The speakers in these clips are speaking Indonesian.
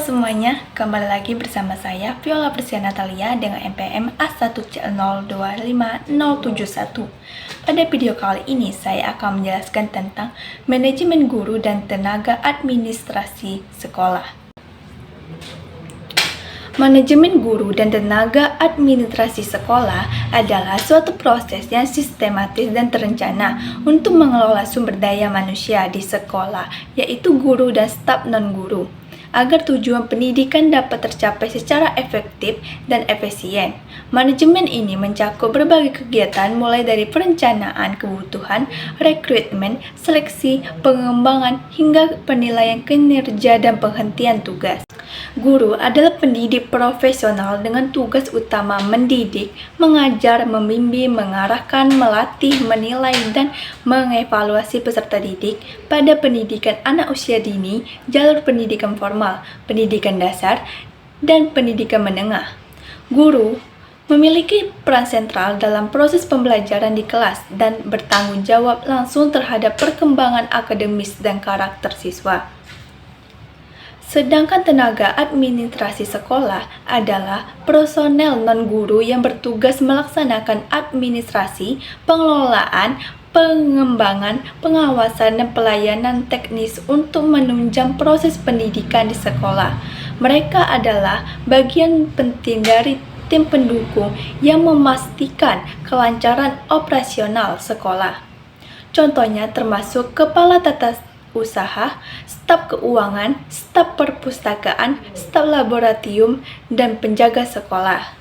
semuanya, kembali lagi bersama saya Viola Persia Natalia dengan NPM A1C025071. Pada video kali ini saya akan menjelaskan tentang manajemen guru dan tenaga administrasi sekolah. Manajemen guru dan tenaga administrasi sekolah adalah suatu proses yang sistematis dan terencana untuk mengelola sumber daya manusia di sekolah, yaitu guru dan staf non-guru, agar tujuan pendidikan dapat tercapai secara efektif dan efisien. Manajemen ini mencakup berbagai kegiatan mulai dari perencanaan kebutuhan, rekrutmen, seleksi, pengembangan, hingga penilaian kinerja dan penghentian tugas. Guru adalah pendidik profesional dengan tugas utama mendidik, mengajar, membimbing, mengarahkan, melatih, menilai, dan mengevaluasi peserta didik pada pendidikan anak usia dini, jalur pendidikan formal, pendidikan dasar, dan pendidikan menengah. Guru memiliki peran sentral dalam proses pembelajaran di kelas dan bertanggung jawab langsung terhadap perkembangan akademis dan karakter siswa. Sedangkan tenaga administrasi sekolah adalah personel non-guru yang bertugas melaksanakan administrasi, pengelolaan, pengembangan, pengawasan, dan pelayanan teknis untuk menunjang proses pendidikan di sekolah. Mereka adalah bagian penting dari tim pendukung yang memastikan kelancaran operasional sekolah. Contohnya termasuk kepala tata usaha, staf keuangan, staf perpustakaan, staf laboratorium, dan penjaga sekolah.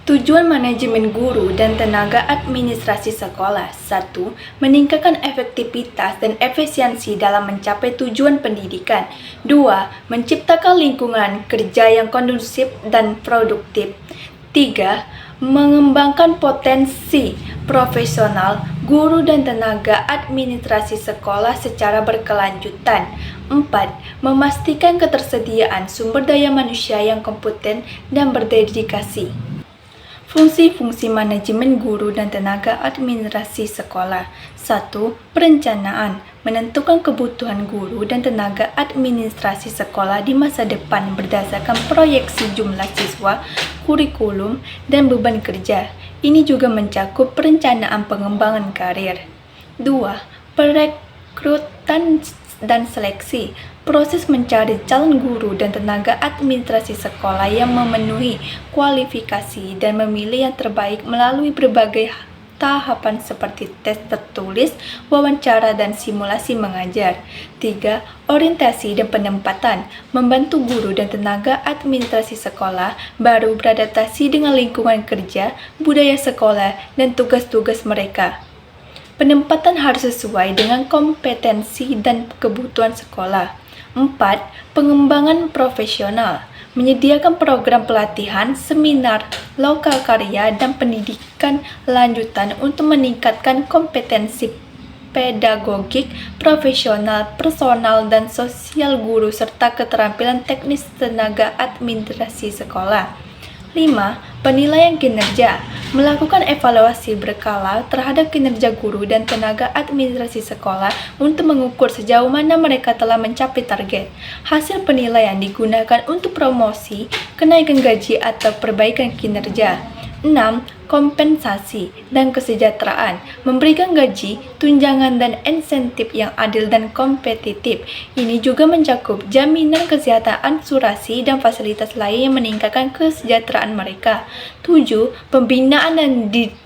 Tujuan manajemen guru dan tenaga administrasi sekolah: 1. Meningkatkan efektivitas dan efisiensi dalam mencapai tujuan pendidikan. 2. Menciptakan lingkungan kerja yang kondusif dan produktif. 3. Mengembangkan potensi profesional guru dan tenaga administrasi sekolah secara berkelanjutan. 4. Memastikan ketersediaan sumber daya manusia yang kompeten dan berdedikasi. Fungsi-fungsi manajemen guru dan tenaga administrasi sekolah. 1. Perencanaan, menentukan kebutuhan guru dan tenaga administrasi sekolah di masa depan berdasarkan proyeksi jumlah siswa, kurikulum, dan beban kerja. Ini juga mencakup perencanaan pengembangan karir. 2. Perekrutan dan seleksi, proses mencari calon guru dan tenaga administrasi sekolah yang memenuhi kualifikasi dan memilih yang terbaik melalui berbagai tahapan seperti tes tertulis, wawancara, dan simulasi mengajar. 3. Orientasi dan penempatan, membantu guru dan tenaga administrasi sekolah baru beradaptasi dengan lingkungan kerja, budaya sekolah, dan tugas-tugas mereka. Penempatan harus sesuai dengan kompetensi dan kebutuhan sekolah. 4. Pengembangan profesional, menyediakan program pelatihan, seminar, lokal karya, dan pendidikan lanjutan untuk meningkatkan kompetensi pedagogik, profesional, personal, dan sosial guru serta keterampilan teknis tenaga administrasi sekolah. 5. Penilaian kinerja, melakukan evaluasi berkala terhadap kinerja guru dan tenaga administrasi sekolah untuk mengukur sejauh mana mereka telah mencapai target. Hasil penilaian digunakan untuk promosi, kenaikan gaji, atau perbaikan kinerja. 6. Kompensasi dan kesejahteraan, memberikan gaji, tunjangan, dan insentif yang adil dan kompetitif. Ini juga mencakup jaminan kesehatan, asuransi, dan fasilitas lain yang meningkatkan kesejahteraan mereka. 7. Pembinaan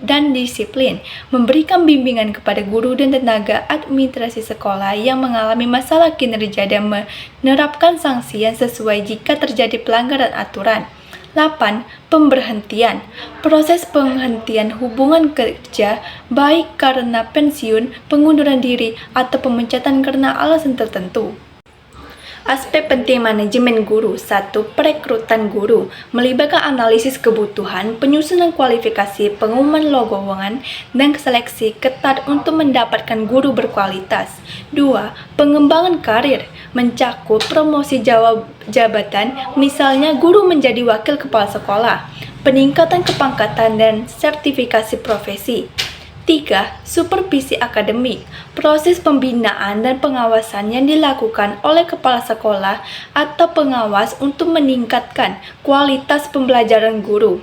dan disiplin, memberikan bimbingan kepada guru dan tenaga administrasi sekolah yang mengalami masalah kinerja dan menerapkan sanksi yang sesuai jika terjadi pelanggaran aturan. 8. Pemberhentian, proses penghentian hubungan kerja baik karena pensiun, pengunduran diri, atau pemecatan karena alasan tertentu. Aspek penting manajemen guru. 1. Perekrutan guru, melibatkan analisis kebutuhan, penyusunan kualifikasi, pengumuman lowongan, dan seleksi ketat untuk mendapatkan guru berkualitas. 2. Pengembangan karir, mencakup promosi jabatan, misalnya guru menjadi wakil kepala sekolah, peningkatan kepangkatan, dan sertifikasi profesi. 3. Supervisi akademik. Proses pembinaan dan pengawasan yang dilakukan oleh kepala sekolah atau pengawas untuk meningkatkan kualitas pembelajaran guru.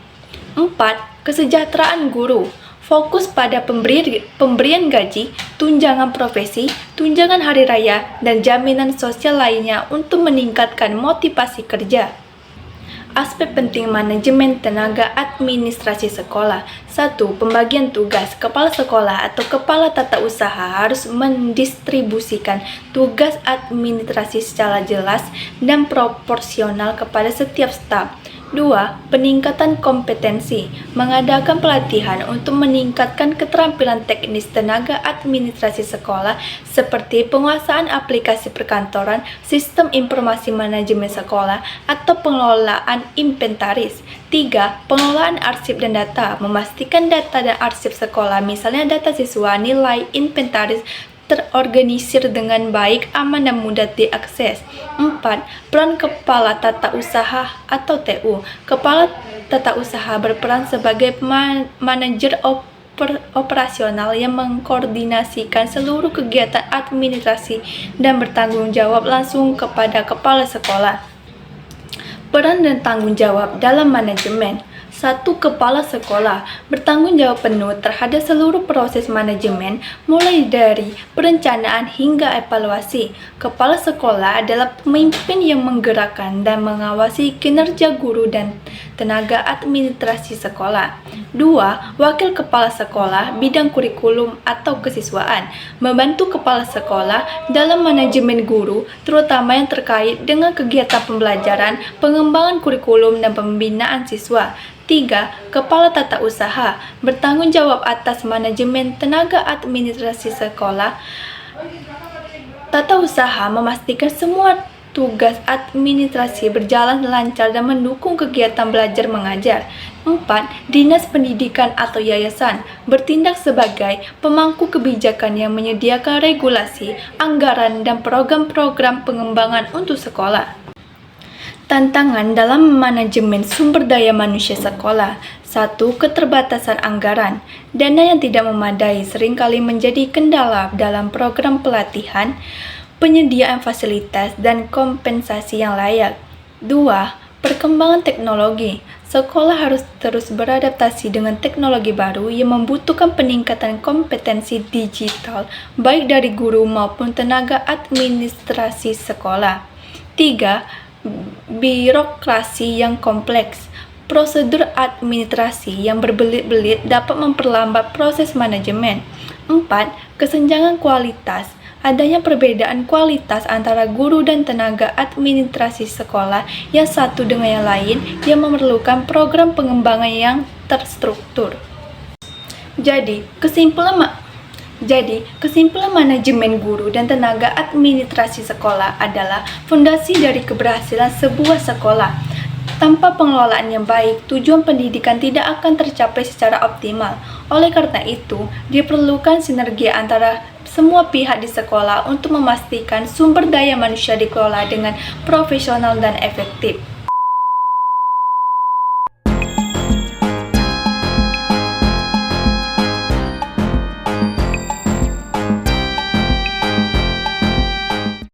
4. Kesejahteraan guru. Fokus pada pemberian gaji, tunjangan profesi, tunjangan hari raya, dan jaminan sosial lainnya untuk meningkatkan motivasi kerja. Aspek penting manajemen tenaga administrasi sekolah. 1. Pembagian tugas. Kepala sekolah atau kepala tata usaha harus mendistribusikan tugas administrasi secara jelas dan proporsional kepada setiap staf. 2. Peningkatan kompetensi. Mengadakan pelatihan untuk meningkatkan keterampilan teknis tenaga administrasi sekolah seperti penguasaan aplikasi perkantoran, sistem informasi manajemen sekolah, atau pengelolaan inventaris. 3. Pengelolaan arsip dan data. Memastikan data dan arsip sekolah, misalnya data siswa, nilai, inventaris, terorganisir dengan baik, aman, dan mudah diakses. 4. Peran Kepala Tata Usaha atau TU. Kepala Tata Usaha berperan sebagai manajer operasional yang mengkoordinasikan seluruh kegiatan administrasi dan bertanggung jawab langsung kepada kepala sekolah. Peran dan tanggung jawab dalam manajemen. 1. Kepala sekolah bertanggung jawab penuh terhadap seluruh proses manajemen, mulai dari perencanaan hingga evaluasi. Kepala sekolah adalah pemimpin yang menggerakkan dan mengawasi kinerja guru dan tenaga administrasi sekolah. 2. Wakil kepala sekolah bidang kurikulum atau kesiswaan membantu kepala sekolah dalam manajemen guru, terutama yang terkait dengan kegiatan pembelajaran, pengembangan kurikulum, dan pembinaan siswa. 3. Kepala Tata Usaha bertanggung jawab atas manajemen tenaga administrasi sekolah. Tata usaha memastikan semua tugas administrasi berjalan lancar dan mendukung kegiatan belajar mengajar. 4. Dinas Pendidikan atau yayasan bertindak sebagai pemangku kebijakan yang menyediakan regulasi, anggaran, dan program-program pengembangan untuk sekolah. Tantangan dalam manajemen sumber daya manusia sekolah. 1. Keterbatasan anggaran. Dana yang tidak memadai seringkali menjadi kendala dalam program pelatihan, penyediaan fasilitas, dan kompensasi yang layak. 2. Perkembangan teknologi. Sekolah harus terus beradaptasi dengan teknologi baru yang membutuhkan peningkatan kompetensi digital, baik dari guru maupun tenaga administrasi sekolah. 3. Birokrasi yang kompleks. Prosedur administrasi yang berbelit-belit dapat memperlambat proses manajemen. 4. Kesenjangan kualitas. Adanya perbedaan kualitas antara guru dan tenaga administrasi sekolah yang satu dengan yang lain yang memerlukan program pengembangan yang terstruktur. Jadi, kesimpulan manajemen guru dan tenaga administrasi sekolah adalah fondasi dari keberhasilan sebuah sekolah. Tanpa pengelolaan yang baik, tujuan pendidikan tidak akan tercapai secara optimal. Oleh karena itu, diperlukan sinergi antara semua pihak di sekolah untuk memastikan sumber daya manusia dikelola dengan profesional dan efektif.